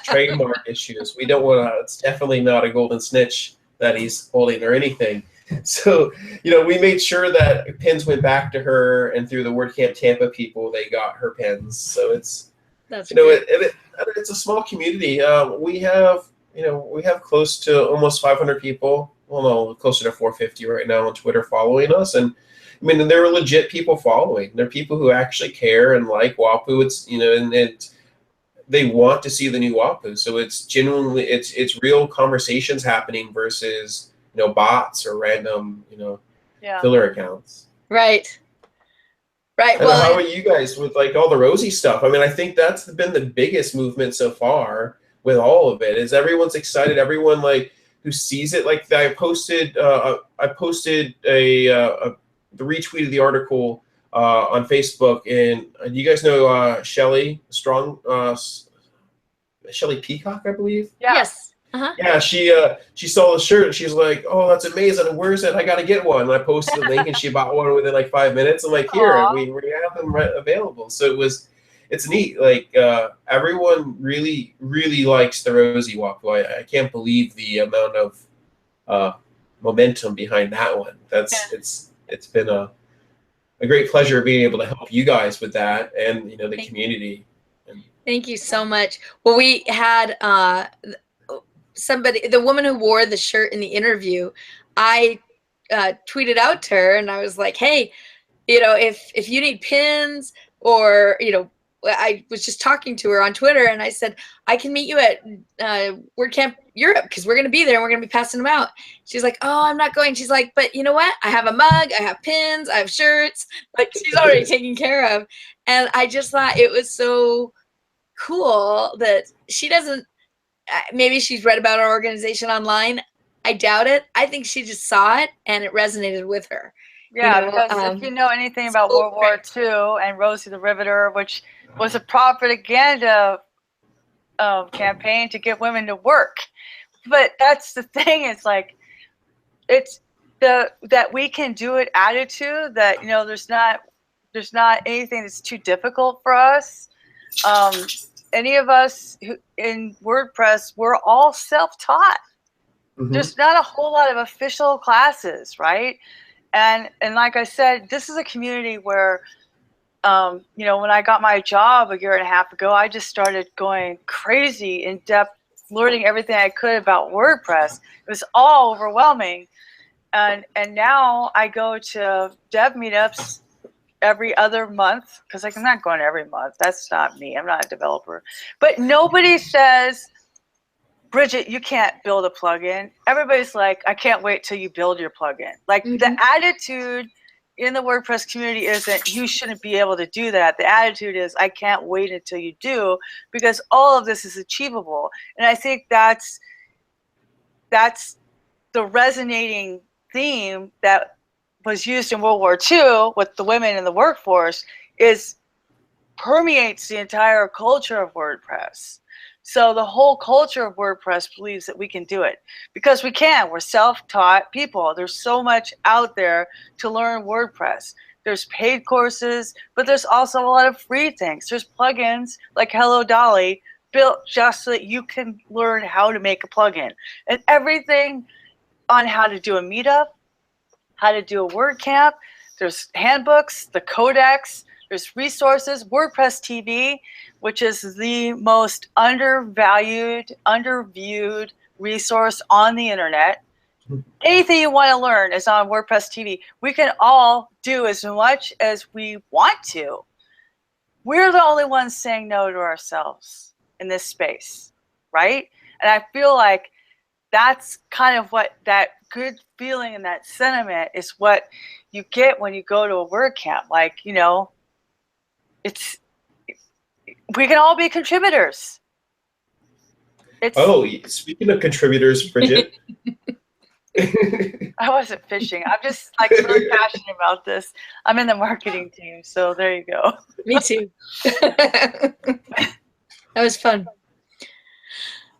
Trademark issues. We don't want to. It's definitely not a golden snitch that he's holding or anything. So, you know, we made sure that pins went back to her, and through the WordCamp Tampa people, they got her pins. So it's, that's, you know, it's a small community. We have close to almost 500 people. Well, no, closer to 450 right now on Twitter following us. And I mean, there are legit people following. There are people who actually care and like WPU. It's, you know, and they want to see the new WPU. So it's genuinely, it's real conversations happening versus, you know, bots or random, you know, filler accounts. Right. Right. And how are you guys with like all the Rosie stuff? I mean, I think that's been the biggest movement so far with all of it. Is everyone's excited? Everyone like who sees it. Like I posted the retweet of the article on Facebook, and you guys know Shelly Strong, Shelly Peacock, I believe. Yeah. Yes. Uh-huh. Yeah, she saw the shirt and she's like, "Oh, that's amazing! And where's it? I got to get one." And I posted the link, and she bought one within like 5 minutes. I'm like, "Here, and we have them available." So it's neat. Like everyone really, really likes the Rosie WPU. I can't believe the amount of momentum behind that one. It's been a great pleasure being able to help you guys with that, and you know, the community. Thank you so much. Well, we had somebody, the woman who wore the shirt in the interview, I tweeted out to her and I was like, hey, you know, if you need pins, or, you know, I was just talking to her on Twitter and I said, I can meet you at WordCamp Europe because we're going to be there and we're going to be passing them out. She's like, oh, I'm not going. She's like, but you know what? I have a mug, I have pins, I have shirts. Like, she's already taken care of. And I just thought it was so cool that she doesn't, maybe she's read about our organization online. I doubt it. I think she just saw it and it resonated with her. Yeah, you know, because if you know anything about World War II and Rosie the Riveter, which was a propaganda campaign to get women to work. But that's the thing. It's like, it's that we can do it attitude, that, you know, there's not anything that's too difficult for us. any of us who, in WordPress, we're all self-taught. There's not a whole lot of official classes, right? And like I said, this is a community where, you know, when I got my job a year and a half ago, I just started going crazy in depth, learning everything I could about WordPress. It was all overwhelming. And now I go to dev meetups every other month, because like, I'm not going every month. That's not me. I'm not a developer. But nobody says, Bridget, you can't build a plugin. Everybody's like, I can't wait till you build your plugin. Like the attitude in the WordPress community isn't, you shouldn't be able to do that. The attitude is, I can't wait until you do, because all of this is achievable. And I think that's the resonating theme that was used in World War II with the women in the workforce, is permeates the entire culture of WordPress. So the whole culture of WordPress believes that we can do it, because we can. We're self-taught people. There's so much out there to learn WordPress. There's paid courses, but there's also a lot of free things. There's plugins like Hello Dolly built just so that you can learn how to make a plugin, and everything on how to do a meetup, how to do a WordCamp. There's handbooks, the codex, there's resources, WordPress TV, which is the most undervalued, underviewed resource on the internet. Anything you want to learn is on WordPress TV. We can all do as much as we want to. We're the only ones saying no to ourselves in this space, right? And I feel like that's kind of what that good feeling and that sentiment is what you get when you go to a WordCamp. Like, you know, we can all be contributors. Speaking of contributors, Bridget. I wasn't fishing. I'm just like really passionate about this. I'm in the marketing team, so there you go. Me too. That was fun.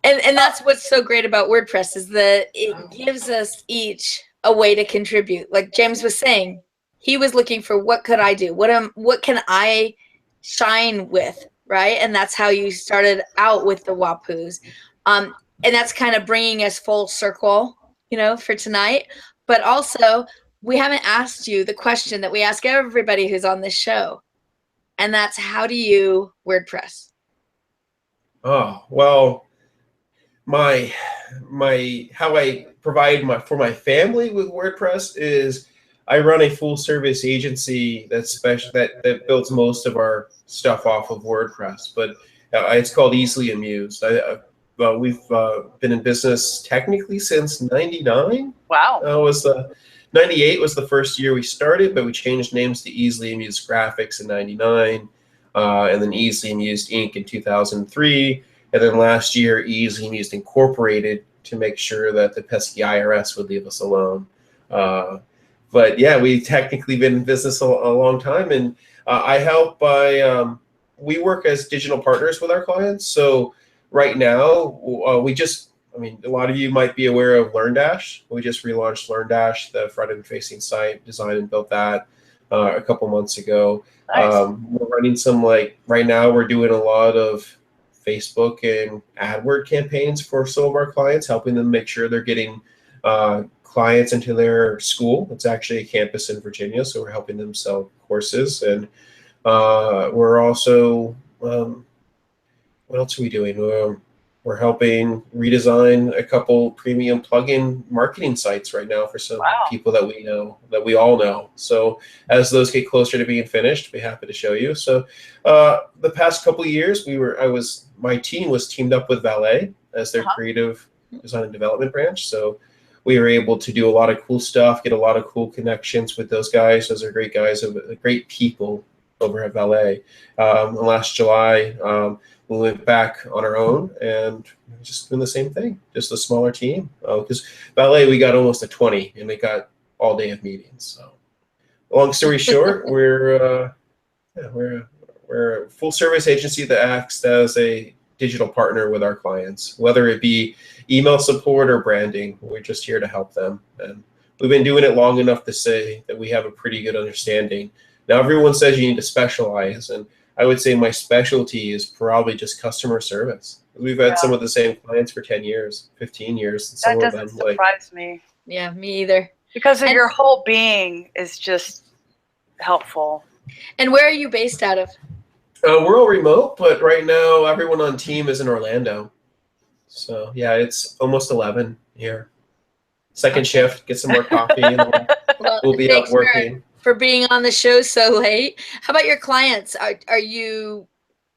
And that's what's so great about WordPress, is that it gives us each a way to contribute. Like James was saying, he was looking for, what could I do? What can I shine with, right? And that's how you started out with the WAPUs. And that's kind of bringing us full circle, you know, for tonight. But also, we haven't asked you the question that we ask everybody who's on this show. And that's, how do you WordPress? Oh, well, how I provide for my family with WordPress is I run a full service agency that builds most of our stuff off of WordPress, but it's called Easily Amused. We've been in business technically since '99. Wow. 98 was the first year we started, but we changed names to Easily Amused Graphics in '99, and then Easily Amused Inc. in 2003. And then last year, Easily Amused Incorporated, to make sure that the pesky IRS would leave us alone. But yeah, we've technically been in business a long time, and I help we work as digital partners with our clients. So right now, a lot of you might be aware of LearnDash. We just relaunched LearnDash, the front-end facing site, designed and built that a couple months ago. Nice. We're running some, right now we're doing a lot of Facebook and AdWord campaigns for some of our clients, helping them make sure they're getting clients into their school. It's actually a campus in Virginia, so we're helping them sell courses. And we're also, what else are we doing? We're helping redesign a couple premium plugin marketing sites right now for some people that we know, that we all know. So as those get closer to being finished, we'll be happy to show you. So the past couple of years, my team was teamed up with Valet as their creative design and development branch. So we were able to do a lot of cool stuff, get a lot of cool connections with those guys. Those are great guys, great people over at Valet. Last July, we went back on our own and just doing the same thing, just a smaller team. Because Valet, we got almost a 20, and they got all day of meetings. So, long story short, we're a full service agency that acts as a digital partner with our clients, whether it be email support or branding. We're just here to help them, and we've been doing it long enough to say that we have a pretty good understanding. Now, everyone says you need to specialize, and I would say my specialty is probably just customer service. We've had some of the same clients for 10 years, 15 years. And some that of doesn't them, surprise me. Yeah, me either. Because of your whole being is just helpful. And where are you based out of? We're all remote, but right now everyone on team is in Orlando. So yeah, it's almost 11 here. Second shift, get some more coffee, and we'll be up working. For being on the show so late. How about your clients? Are you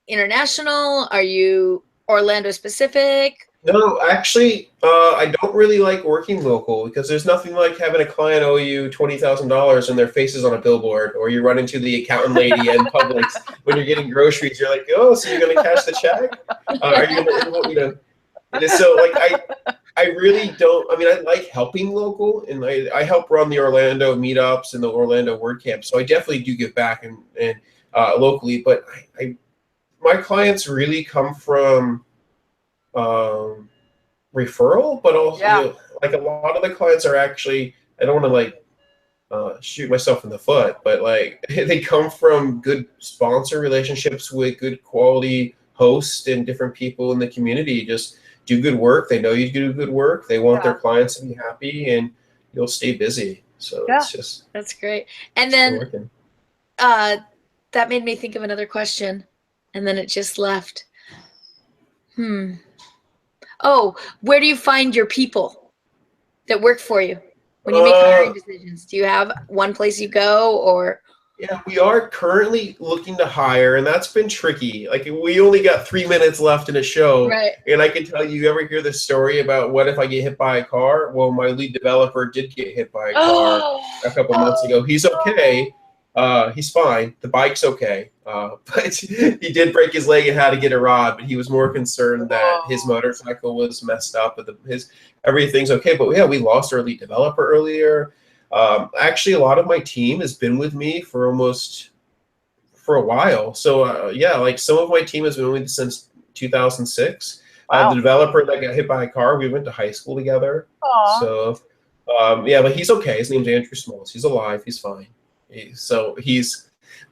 international? Are you Orlando specific? No, actually, I don't really like working local because there's nothing like having a client owe you $20,000 and their face is on a billboard, or you run into the accountant lady in Publix when you're getting groceries. You're like, oh, so you're going to cash the check? Are you going to, So like I really don't. I mean, I like helping local, and I help run the Orlando meetups and the Orlando WordCamp. So I definitely do give back and locally. But my clients really come from referral, but also like a lot of the clients are actually. I don't want to like shoot myself in the foot, but like they come from good sponsor relationships with good quality hosts and different people in the community. Just do good work. They know you do good work. They want their clients to be happy, and you'll stay busy. So it's just that's great. And then that made me think of another question, and then it just left. Oh, where do you find your people that work for you when you make hiring decisions? Do you have one place you go, or? Yeah, we are currently looking to hire, and that's been tricky. Like, we only got 3 minutes left in a show, and I can tell you, ever hear the story about what if I get hit by a car? Well, my lead developer did get hit by a car a couple months ago. He's okay. He's fine. The bike's okay. But he did break his leg and had to get a rod, but he was more concerned that his motorcycle was messed up, but everything's okay. But yeah, we lost our lead developer earlier. Actually, a lot of my team has been with me for a while. So yeah, like some of my team has been with me since 2006. The developer that got hit by a car, we went to high school together. So yeah, but he's okay. His name's Andrew Smalls. He's alive. He's fine.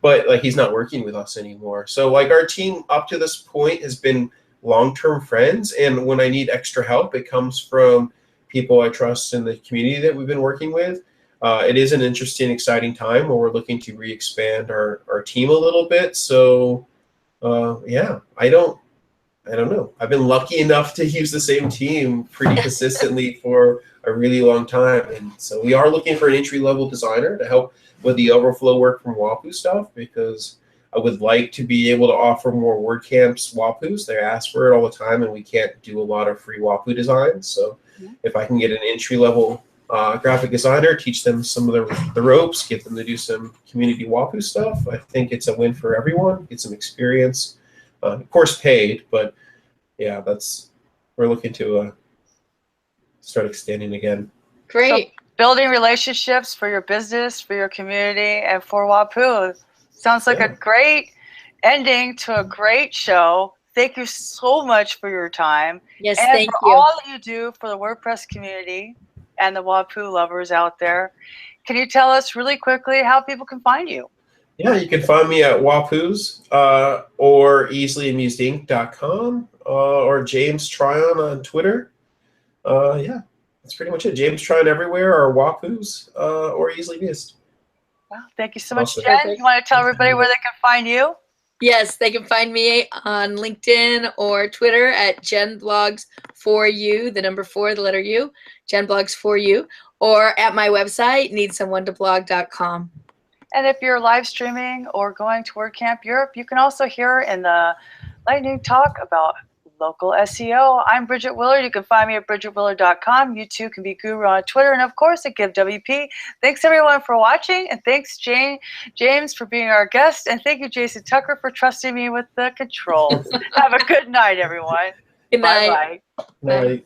But like he's not working with us anymore. So like our team up to this point has been long-term friends, and when I need extra help, it comes from people I trust in the community that we've been working with. It is an interesting, exciting time where we're looking to re-expand our team a little bit. So yeah, I don't know. I've been lucky enough to use the same team pretty consistently for a really long time. And so we are looking for an entry-level designer to help with the overflow work from WAPU stuff, because I would like to be able to offer more WordCamps WAPUs. They ask for it all the time, and we can't do a lot of free WAPU designs. So if I can get an entry-level graphic designer, teach them some of the ropes, get them to do some community WAPU stuff, I think it's a win for everyone. Get some experience, of course paid, but yeah, we're looking to start extending again. Great. So building relationships for your business, for your community, and for WAPU. Sounds like a great ending to a great show. Thank you so much for your time. Yes, and thank for you. all that you do for the WordPress community and the WAPU lovers out there. Can you tell us really quickly how people can find you? Yeah, you can find me at WAPUs or easillyamusedinc.com or James Tryon on Twitter. Yeah, that's pretty much it. James Tryon everywhere, or WAPUs or Easily Amused. Well, thank you so much, Jen. You want to tell everybody where they can find you? Yes, they can find me on LinkedIn or Twitter at JenBlogs4U, the number 4, the letter U, JenBlogs4U, or at my website, needsomeone2blog.com. And if you're live streaming or going to WordCamp Europe, you can also hear in the lightning talk about local SEO. I'm Bridget Willard. You can find me at bridgetwillard.com. You too can be Guru on Twitter, and of course at GiveWP. Thanks everyone for watching, and thanks James for being our guest, and thank you Jason Tucker for trusting me with the controls. Have a good night, everyone. Good night. Bye-bye. Night.